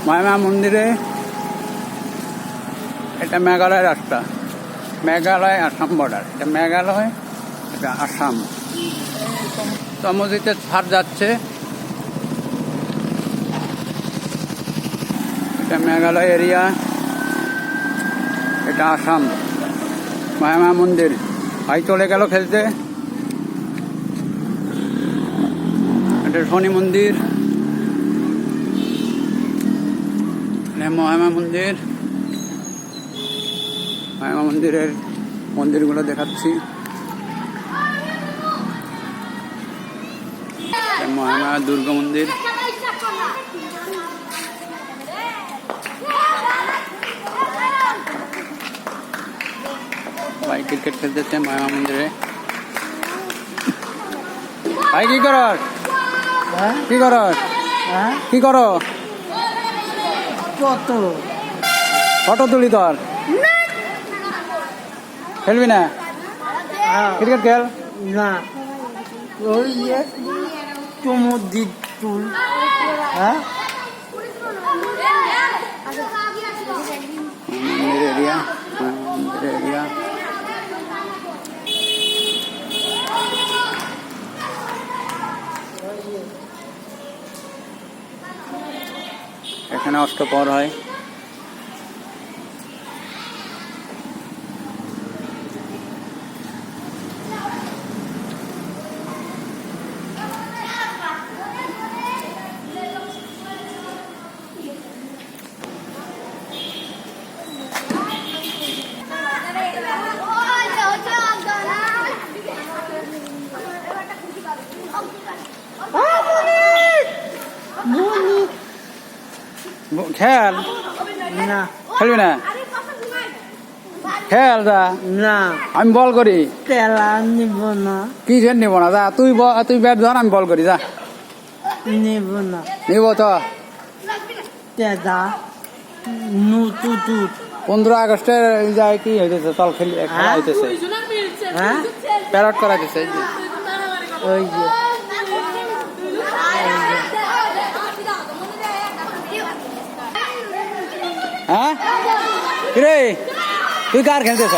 মহিমা মন্দিরে এটা মেঘালয় রাস্তা, মেঘালয় আসাম বর্ডার। এটা মেঘালয়, এটা আসাম। তমজিতে ছাড় যাচ্ছে, এটা মেঘালয় এরিয়া, এটা আসাম। মহিমা মন্দির ভাই চলে গেল খেলতে। এটা শনি মন্দির, মহিমা মন্দির। মহিমা মন্দিরের মন্দিরগুলো দেখাচ্ছি। মহিমা দুর্গা মন্দির, ভাই ক্রিকেট খেলতেছে মহিমা মন্দিরে। ভাই কি কর, কি কর, কি করো? ফটো তুলি তোর। খেলবি না ক্রিকেট? খেল না, ওই চমদ্দির চুল। হ্যাঁ, মন্দির এরিয়া, মন্দির এরিয়া। এখানে অষ্টপ্রহর হয়। খেল না, খেলবি না? খেল যা। না, আমি বল করি। তেলা নিব না, কি জন্য নিব না? যা তুই ব্যাট ধর, আমি বল করি। যা, নিব না। নিব তো। তেদা নুতুতু 15 আগস্টের যায় কি হইতেছে? চল খেলি, খেলা হইতেছে। হ্যাঁ, প্যারট করা হইতেছে। ওই যে হ্যাঁ রে, তুই কার খেলতেছ?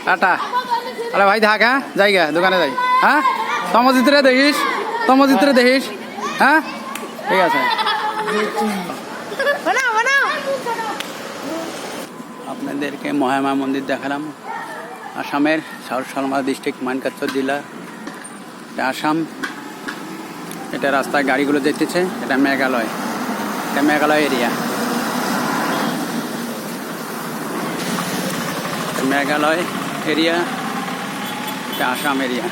টাটা। আরে ভাই থাক, হ্যাঁ যাইগা দোকানে যাই। হ্যাঁ তমজিত্রে দেখিস, তমজিত্রে দেখিস। হ্যাঁ ঠিক আছে। আপনাদেরকে মহিমা মন্দির দেখালাম। আসামের সাউথ ডিস্ট্রিক্ট মানকাচর জেলা, এটা আসাম। এটা রাস্তায় গাড়িগুলো দেখতেছে। এটা মেঘালয়, এটা মেঘালয় এরিয়া, মেঘালয় এরিয়া, এটা আসাম এরিয়া।